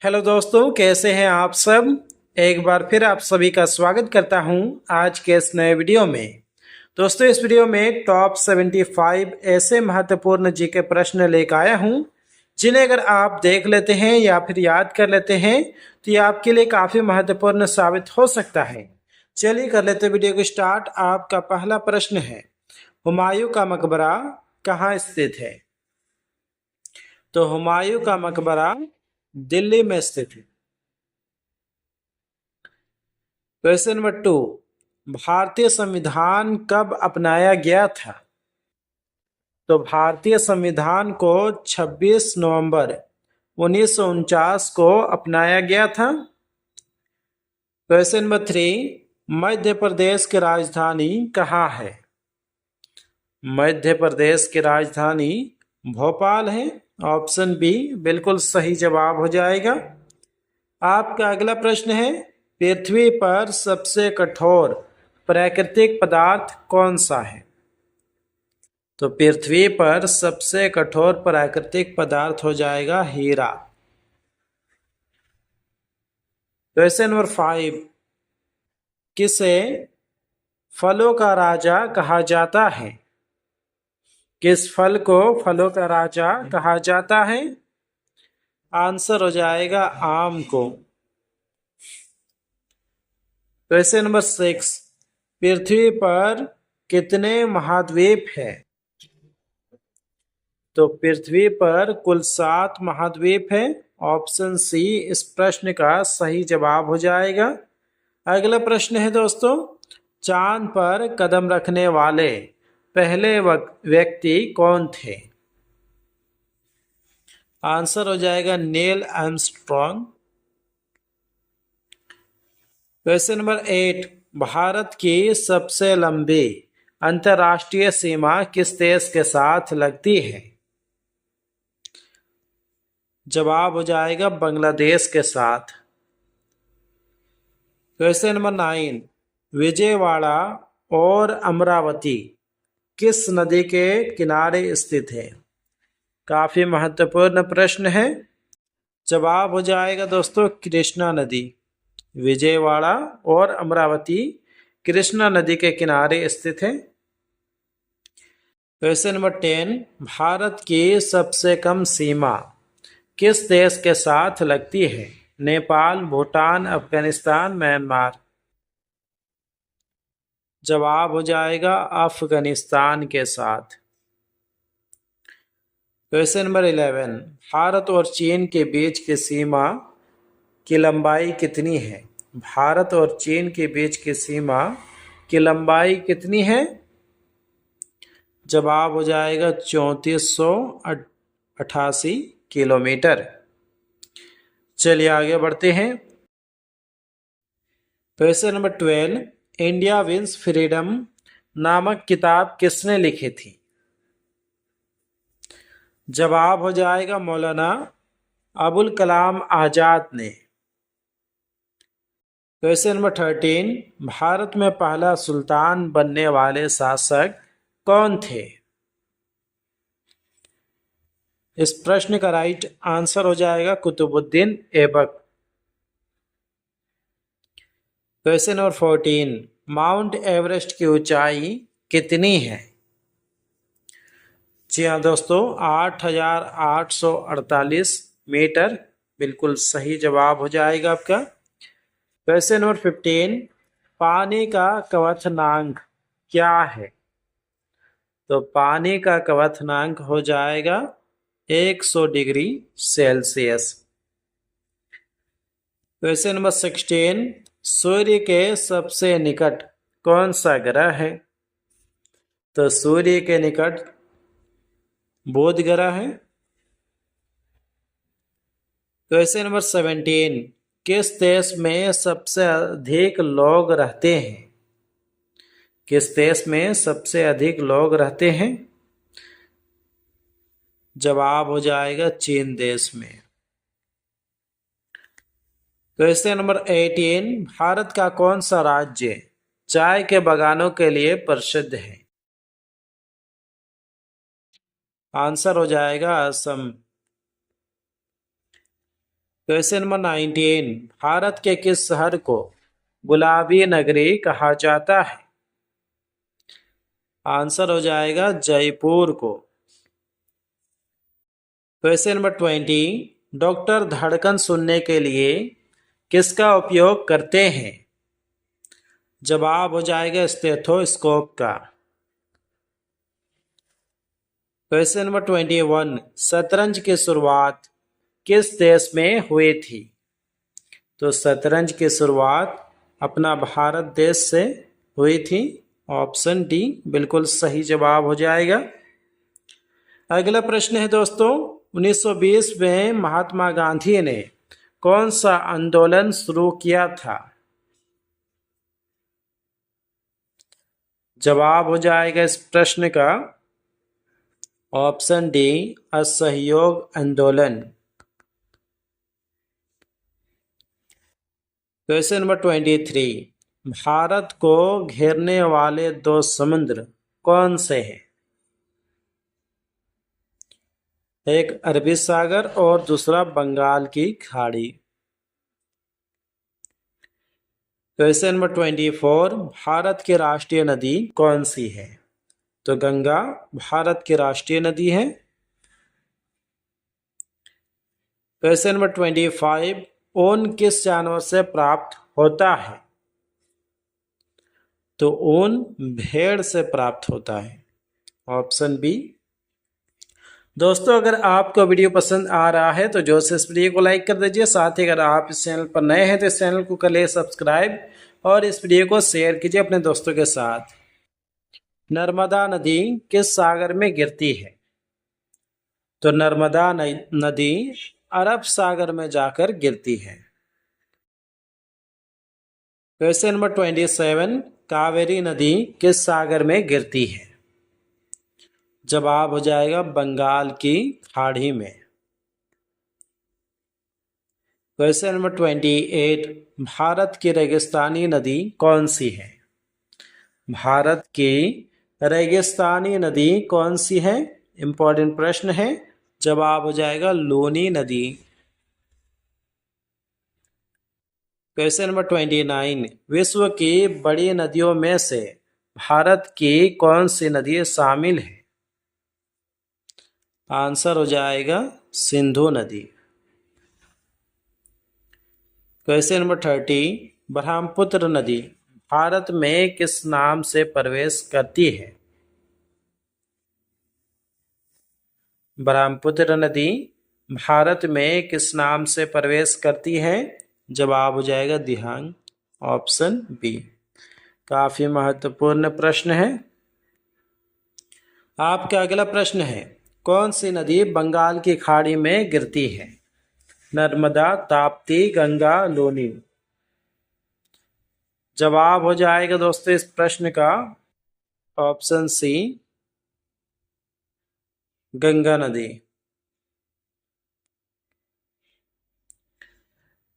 Hello दोस्तों, कैसे हैं आप सब। एक बार फिर आप सभी का स्वागत करता हूं आज के इस नए वीडियो में। दोस्तों, इस वीडियो में टॉप 75 ऐसे महत्वपूर्ण जीके प्रश्न लेकर आया हूं जिन्हें अगर आप देख लेते हैं या फिर याद कर लेते हैं तो ये आपके लिए काफ़ी महत्वपूर्ण साबित हो सकता है। चलिए कर लेते हैं वीडियो को स्टार्ट। आपका पहला प्रश्न है, हुमायूं का मकबरा कहाँ स्थित है। तो हुमायूं का मकबरा दिल्ली में स्थित है। क्वेश्चन नंबर 2, भारतीय संविधान कब अपनाया गया था। तो भारतीय संविधान को 26 नवंबर 1949 को अपनाया गया था। क्वेश्चन नंबर 3, मध्य प्रदेश की राजधानी कहाँ है। मध्य प्रदेश की राजधानी भोपाल है। ऑप्शन बी बिल्कुल सही जवाब हो जाएगा। आपका अगला प्रश्न है, पृथ्वी पर सबसे कठोर प्राकृतिक पदार्थ कौन सा है। तो पृथ्वी पर सबसे कठोर प्राकृतिक पदार्थ हो जाएगा हीरा। क्वेश्चन नंबर 5, किसे फलों का राजा कहा जाता है। किस फल को फलों का राजा कहा जाता है। आंसर हो जाएगा आम को। क्वेश्चन नंबर 6, पृथ्वी पर कितने महाद्वीप हैं। तो पृथ्वी पर कुल 7 महाद्वीप हैं। ऑप्शन सी इस प्रश्न का सही जवाब हो जाएगा। अगला प्रश्न है दोस्तों, चांद पर कदम रखने वाले पहले व्यक्ति कौन थे। आंसर हो जाएगा Neil Armstrong. Question number 8, Bharat की सबसे लंबी अंतर्राष्ट्रीय सीमा किस देश के साथ लगती है। जवाब हो जाएगा बांग्लादेश के साथ। क्वेश्चन नंबर 9, विजयवाड़ा और अमरावती किस नदी के किनारे स्थित है। काफी महत्वपूर्ण प्रश्न है। जवाब हो जाएगा दोस्तों कृष्णा नदी। विजयवाड़ा और अमरावती कृष्णा नदी के किनारे स्थित है। क्वेश्चन नंबर 10, भारत की सबसे कम सीमा किस देश के साथ लगती है। नेपाल, भूटान, अफगानिस्तान, म्यांमार। जवाब हो जाएगा अफगानिस्तान के साथ। क्वेश्चन नंबर 11, भारत और चीन के बीच की सीमा की लंबाई कितनी है। भारत और चीन के बीच की सीमा की लंबाई कितनी है। जवाब हो जाएगा 3488 किलोमीटर। चलिए आगे बढ़ते हैं। Question number 12, India wins freedom नामक किताब किसने लिखी थी। जवाब हो जाएगा मौलाना अबुल कलाम आजाद ने। क्वेश्चन नंबर 13, भारत में पहला सुल्तान बनने वाले शासक कौन थे। इस प्रश्न का राइट आंसर हो जाएगा Qutubuddin Aibak. Question number 14, Mount Everest की ऊंचाई कितनी है। जी हाँ दोस्तों, 8848 मीटर बिल्कुल सही जवाब हो जाएगा आपका। क्वेश्चन नंबर 15, पानी का क्वथनांक क्या है। तो पानी का क्वथनांक हो जाएगा 100 डिग्री सेल्सियस। क्वेश्चन नंबर 16, सूर्य के सबसे निकट कौन सा ग्रह है। तो सूर्य के निकट बुध ग्रह है। क्वेश्चन नंबर 17, किस देश में सबसे अधिक लोग रहते हैं। किस देश में सबसे अधिक लोग रहते हैं। जवाब हो जाएगा चीन देश में। क्वेश्चन नंबर 18, भारत का कौन सा राज्य चाय के बागानों के लिए प्रसिद्ध है। आंसर हो जाएगा असम। क्वेश्चन नंबर 19, भारत के किस शहर को गुलाबी नगरी कहा जाता है? आंसर हो जाएगा जयपुर को। क्वेश्चन नंबर 20, डॉक्टर धड़कन सुनने के लिए किसका उपयोग करते हैं? जवाब हो जाएगा स्टेथोस्कोप का। क्वेश्चन नंबर 21, शतरंज की शुरुआत किस देश में हुई थी? तो शतरंज की शुरुआत अपना भारत देश से हुई थी। ऑप्शन डी बिल्कुल सही जवाब हो जाएगा। अगला प्रश्न है दोस्तों, 1920 में महात्मा गांधी ने कौन सा आंदोलन शुरू किया था? जवाब हो जाएगा इस प्रश्न का ऑप्शन डी असहयोग आंदोलन। क्वेश्चन नंबर 23, भारत को घेरने वाले दो समुद्र कौन से हैं? एक अरबी सागर और दूसरा बंगाल की खाड़ी। क्वेश्चन नंबर 24, भारत की राष्ट्रीय नदी कौन सी है? तो गंगा भारत की राष्ट्रीय नदी है। क्वेश्चन नंबर 25, ऊन किस जानवर से प्राप्त होता है? तो ऊन भेड़ से प्राप्त होता है। Option B. दोस्तों अगर आपको वीडियो पसंद आ रहा है तो जो से इस वीडियो को लाइक कर दीजिए। साथ ही अगर आप इस चैनल पर नए हैं तो इस चैनल को कर ले सब्सक्राइब और इस वीडियो को शेयर कीजिए अपने दोस्तों के साथ। नर्मदा नदी किस सागर में गिरती है? तो नर्मदा नदी अरब सागर में जाकर गिरती है। क्वेश्चन नंबर 27, कावेरी नदी किस सागर में गिरती है? जवाब हो जाएगा बंगाल की खाड़ी में। क्वेश्चन नंबर 28, भारत की रेगिस्तानी नदी कौन सी है? भारत की रेगिस्तानी नदी कौन सी है? इंपॉर्टेंट प्रश्न है। जवाब हो जाएगा लूनी नदी। क्वेश्चन नंबर 29, विश्व की बड़ी नदियों में से भारत की कौन सी नदी शामिल है? आंसर हो जाएगा सिंधु नदी। क्वेश्चन नंबर 30, ब्रह्मपुत्र नदी भारत में किस नाम से प्रवेश करती है? ब्रह्मपुत्र नदी भारत में किस नाम से प्रवेश करती है? जवाब हो जाएगा दिहांग। Option B. काफी महत्वपूर्ण प्रश्न है। आपका अगला प्रश्न है, कौन सी नदी बंगाल की खाड़ी में गिरती है? नर्मदा, ताप्ती, गंगा, लूनी। जवाब हो जाएगा दोस्तों इस प्रश्न का ऑप्शन सी गंगा नदी।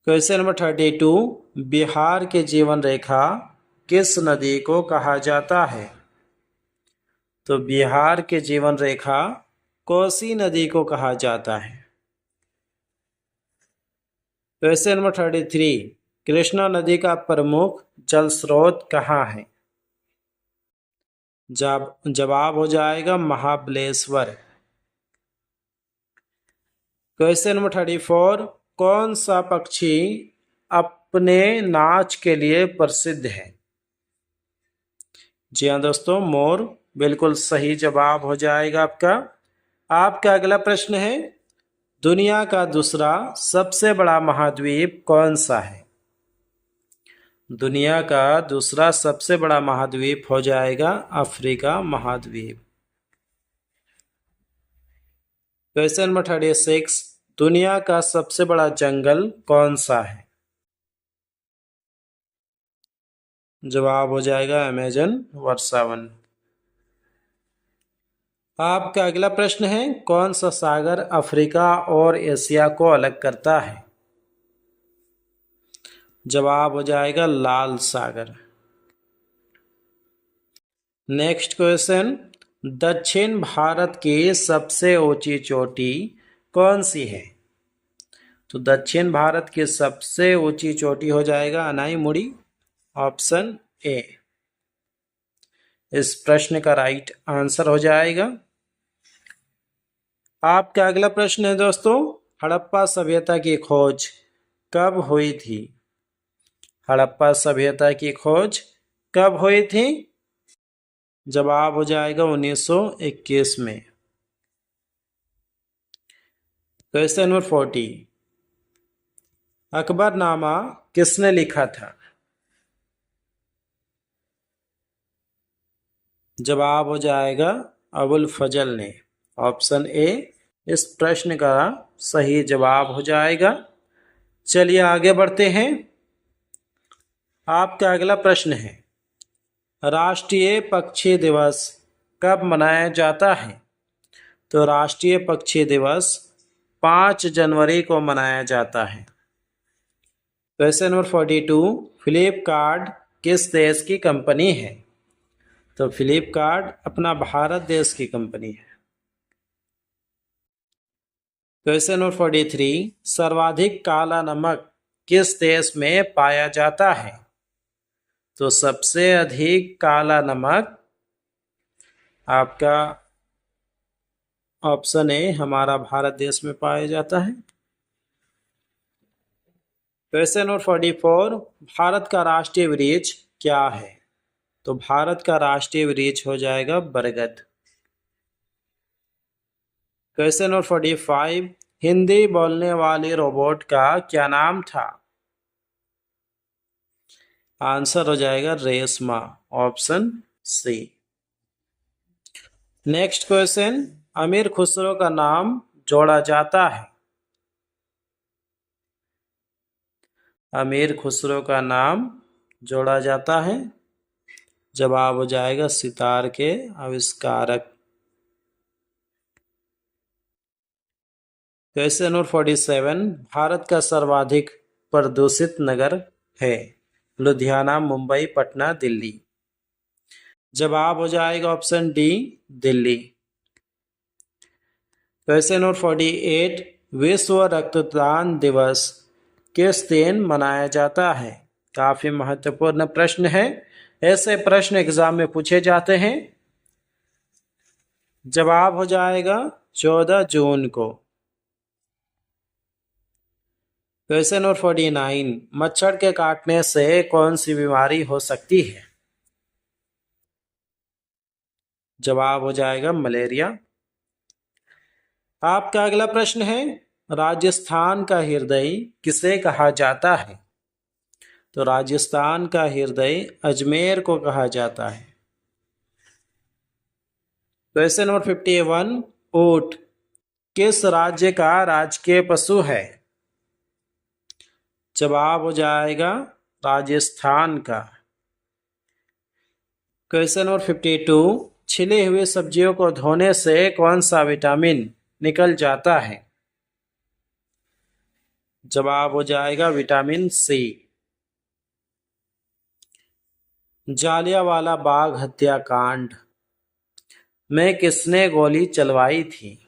क्वेश्चन नंबर 32, बिहार के जीवन रेखा किस नदी को कहा जाता है? तो बिहार के जीवन रेखा कोसी नदी को कहा जाता है। क्वेश्चन नंबर 33, कृष्णा नदी का प्रमुख जल स्रोत कहाँ है? जवाब हो जाएगा महाबलेश्वर। क्वेश्चन नंबर 34, कौन सा पक्षी अपने नाच के लिए प्रसिद्ध है? जी हाँ दोस्तों, मोर बिल्कुल सही जवाब हो जाएगा आपका। आपका अगला प्रश्न है, दुनिया का दूसरा सबसे बड़ा महाद्वीप कौन सा है? दुनिया का दूसरा सबसे बड़ा महाद्वीप हो जाएगा अफ्रीका महाद्वीप। क्वेश्चन नंबर 36, दुनिया का सबसे बड़ा जंगल कौन सा है? जवाब हो जाएगा अमेजन वर्षावन। आपका अगला प्रश्न है, कौन सा सागर अफ्रीका और एशिया को अलग करता है? जवाब हो जाएगा लाल सागर। नेक्स्ट क्वेश्चन, दक्षिण भारत की सबसे ऊंची चोटी कौन सी है? तो दक्षिण भारत की सबसे ऊंची चोटी हो जाएगा अनाईमुड़ी, ऑप्शन ए इस प्रश्न का राइट आंसर हो जाएगा। आपका अगला प्रश्न है दोस्तों, हड़प्पा सभ्यता की खोज कब हुई थी? हड़प्पा सभ्यता की खोज कब हुई थी? जवाब हो जाएगा 1921 में। क्वेश्चन नंबर 40, अकबरनामा किसने लिखा था? जवाब हो जाएगा अबुल फजल ने, ऑप्शन ए इस प्रश्न का सही जवाब हो जाएगा। चलिए आगे बढ़ते हैं। आपका अगला प्रश्न है, राष्ट्रीय पक्षी दिवस कब मनाया जाता है? तो राष्ट्रीय पक्षी दिवस 5 जनवरी को मनाया जाता है। क्वेश्चन नंबर 42, फ्लिपकार्ट किस देश की कंपनी है? तो फ्लिपकार्ट अपना भारत देश की कंपनी है। क्वेश्चन नंबर 43, सर्वाधिक काला नमक किस देश में पाया जाता है? तो सबसे अधिक काला नमक आपका ऑप्शन ए हमारा भारत देश में पाया जाता है। क्वेश्चन नंबर 44, भारत का राष्ट्रीय वृक्ष क्या है? तो भारत का राष्ट्रीय वृक्ष हो जाएगा बरगद। क्वेश्चन नंबर 45, हिंदी बोलने वाले रोबोट का क्या नाम था? आंसर हो जाएगा Reshma, option C. Next question, Amir Khusro का नाम जोड़ा जाता है? अमीर खुसरो का नाम जोड़ा जाता है, जवाब हो जाएगा सितार के आविष्कारक। क्वेश्चन नंबर 47, भारत का सर्वाधिक प्रदूषित नगर है? लुधियाना, मुंबई, पटना, दिल्ली। जवाब हो जाएगा option D Delhi. Question number 48, विश्व रक्तदान दिवस किस दिन मनाया जाता है? काफी महत्वपूर्ण प्रश्न है, ऐसे प्रश्न एग्जाम में पूछे जाते हैं। जवाब हो जाएगा 14 जून को। क्वेश्चन नंबर 49, मच्छर के काटने से कौन सी बीमारी हो सकती है? जवाब हो जाएगा मलेरिया। आपका अगला प्रश्न है, राजस्थान का हृदय किसे कहा जाता है? तो राजस्थान का हृदय अजमेर को कहा जाता है। क्वेश्चन नंबर 51, ऊंट किस राज्य का राजकीय पशु है? जवाब हो जाएगा राजस्थान का। क्वेश्चन नंबर 52, छिली हुई सब्जियों को धोने से कौन सा विटामिन निकल जाता है? जवाब हो जाएगा विटामिन सी। जालियांवाला बाग हत्याकांड में किसने गोली चलवाई थी?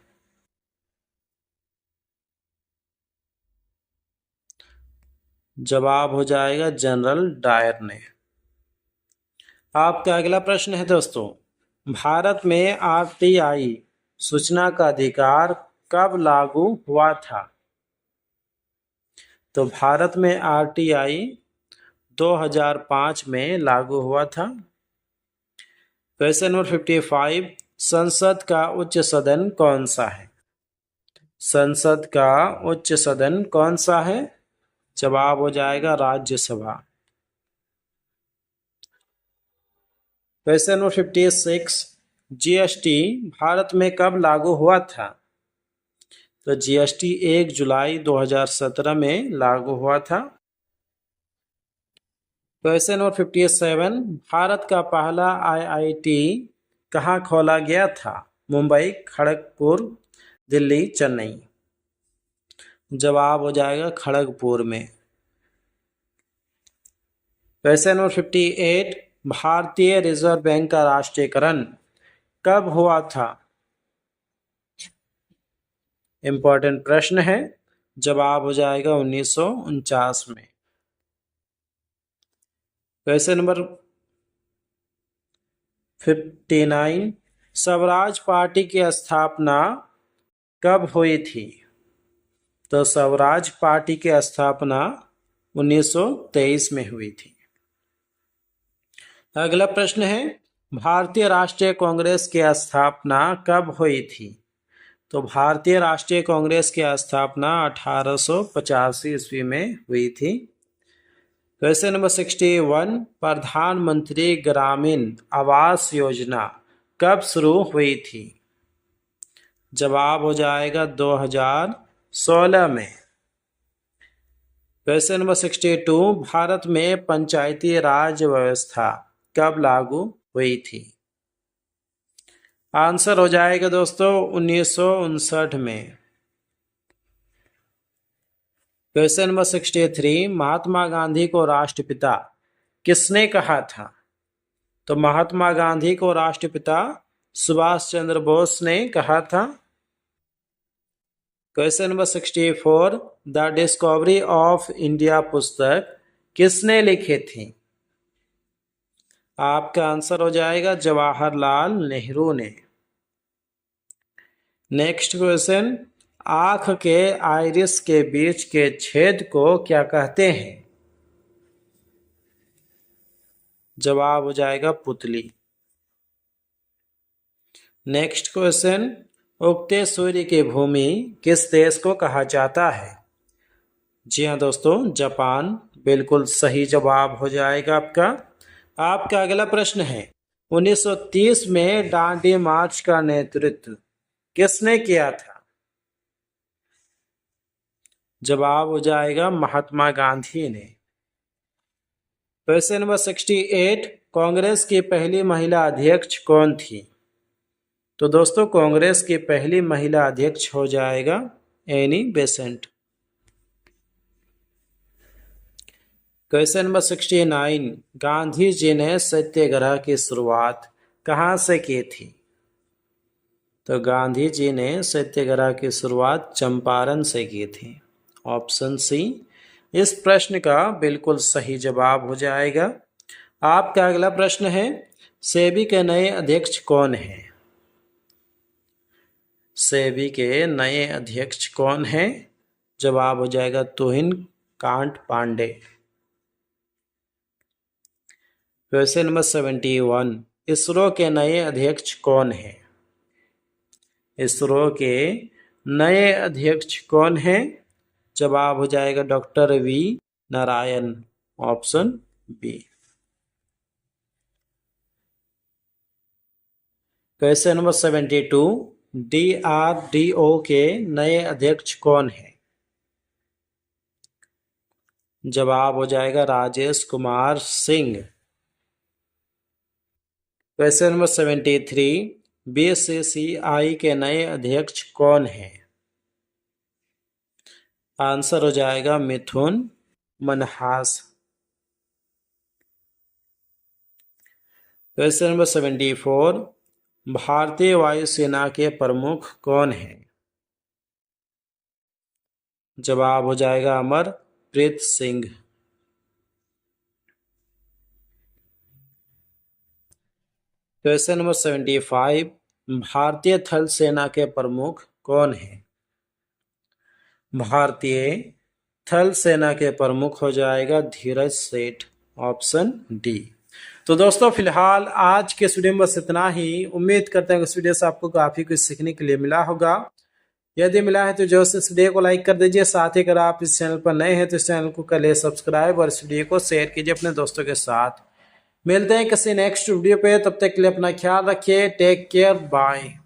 जवाब हो जाएगा जनरल डायर ने। आपका अगला प्रश्न है दोस्तों, भारत में आरटीआई सूचना का अधिकार कब लागू हुआ था? तो भारत में आरटीआई 2005 में लागू हुआ था। क्वेश्चन नंबर 55, संसद का उच्च सदन कौन सा है? संसद का उच्च सदन कौन सा है? जवाब हो जाएगा Rajya Sabha. Question number 56, GST Bharat में कब लागू हुआ था? तो जीएसटी 1 जुलाई 2017 में लागू हुआ था। क्वेश्चन नंबर 57, भारत का पहला आईआईटी कहाँ खोला गया था? मुंबई, खड़गपुर, दिल्ली, चेन्नई। जवाब हो जाएगा खड़गपुर में। क्वेश्चन नंबर 58, भारतीय रिजर्व बैंक का राष्ट्रीयकरण कब हुआ था? इंपॉर्टेंट प्रश्न है। जवाब हो जाएगा 1949 में। क्वेश्चन नंबर 59, स्वराज पार्टी की स्थापना कब हुई थी? तो स्वराज पार्टी की स्थापना 1923 में हुई थी। अगला प्रश्न है, भारतीय राष्ट्रीय कांग्रेस की स्थापना कब हुई थी? तो भारतीय राष्ट्रीय कांग्रेस की स्थापना 1885 ईस्वी में हुई थी। क्वेश्चन नंबर 61, प्रधानमंत्री ग्रामीण आवास योजना कब शुरू हुई थी? जवाब हो जाएगा 2016 में। क्वेश्चन नंबर 62, भारत में पंचायती राज व्यवस्था कब लागू हुई थी? आंसर हो जाएगा दोस्तों 1959 में। क्वेश्चन नंबर 63, महात्मा गांधी को राष्ट्रपिता किसने कहा था? तो महात्मा गांधी को राष्ट्रपिता सुभाष चंद्र बोस ने कहा था। Question number 64, the discovery of India पुस्तक किसने लिखी थी? आपका आंसर हो जाएगा जवाहरलाल नेहरू ने। नेक्स्ट क्वेश्चन, आंख के आइरिस के बीच के छेद को क्या कहते हैं? जवाब हो जाएगा पुतली। नेक्स्ट क्वेश्चन, उगते सूर्य की भूमि किस देश को कहा जाता है? जी हाँ दोस्तों, जापान बिल्कुल सही जवाब हो जाएगा आपका। आपका अगला प्रश्न है, 1930 में दांडी मार्च का नेतृत्व किसने किया था? जवाब हो जाएगा महात्मा गांधी ने। क्वेश्चन नंबर 68, कांग्रेस की पहली महिला अध्यक्ष कौन थी? तो दोस्तों कांग्रेस की पहली महिला अध्यक्ष हो जाएगा Annie Besant. Question number 69, Gandhi ji ने सत्याग्रह की शुरुआत कहाँ से की थी? तो गांधी जी ने सत्याग्रह की शुरुआत चंपारण से की थी। ऑप्शन सी इस प्रश्न का बिल्कुल सही जवाब हो जाएगा। आपका अगला प्रश्न है, सेबी के नए अध्यक्ष कौन हैं? सेबी के नए अध्यक्ष कौन हैं? जवाब हो जाएगा तुहिन कांत पांडे। क्वेश्चन नंबर 71, इसरो के नए अध्यक्ष कौन हैं? इसरो के नए अध्यक्ष कौन हैं? जवाब हो जाएगा doctor V Narayan. Option B. Question number 72, DRDO के नए अध्यक्ष कौन हैं? जवाब हो जाएगा Rajesh Kumar Singh. Question number 73, BCCI के नए अध्यक्ष कौन हैं? आंसर हो जाएगा मिथुन मनहास। क्वेश्चन नंबर 74, भारतीय वायुसेना के प्रमुख कौन हैं? जवाब हो जाएगा अमरप्रीत सिंह। क्वेश्चन नंबर 75, भारतीय थल सेना के प्रमुख कौन हैं? भारतीय थल सेना के प्रमुख हो जाएगा धीरज सेठ। Option D. तो दोस्तों फिलहाल आज के इस वीडियो में बस इतना ही। उम्मीद करते हैं कि इस वीडियो से आपको काफी कुछ सीखने के लिए मिला होगा। यदि मिला है तो जो से इस वीडियो को लाइक कर दीजिए। साथ ही अगर आप इस चैनल पर नए हैं तो इस चैनल को कर ले सब्सक्राइब और इस वीडियो को शेयर कीजिए अपने दोस्तों के साथ। मिलते हैं किसी नेक्स्ट वीडियो पे, तब तक के लिए अपना ख्याल रखिए। Take care, bye.